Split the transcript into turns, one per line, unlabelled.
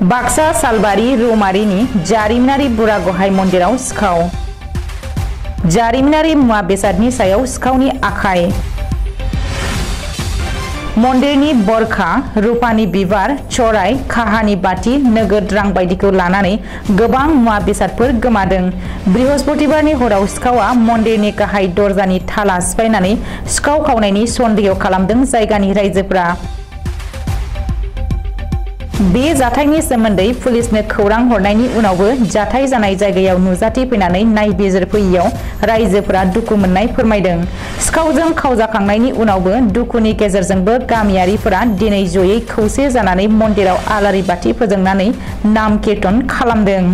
बाक्सा सालबारि रौमारिनि जारिमिनारि बुरागहाय मन्दिराव सिखाव। जारिमिनारि मुवा बेसादनि सायाव सिखावनि आखाय। मन्दिरनि बरखा, रुपानि बिबार, चराय, काहानि बाथि, नोगोद रां बायदिखौ लानानै गोबां मुवा बेसादफोर गोमादों। बृहस्पतिबारनि हराव सिखावआ मन्दिरनि गाहाय दरजानि थाला सिफायनानै सिखाव खावनायनि सन्देह खालामदों जायगानि रायजोफोरा। बे जाथायनि सोमोन्दै पुलिसनो खौरां हरनायनि उनावबो जाथाय जानाय जायगायाव नुजाथिफैनानै नायबिजिरफैयैयाव रायजोफोरा दुखु मोननाय फोरमायदों। सिखावजों खावजाखांनायनि उनावबो दुखुनि गेजेरजोंबो गामियारिफोरा दिनै जयै खौसे जानानै मन्दिराव आलारि बाथि फोजोंनानै नाम कीर्तन खालामदों।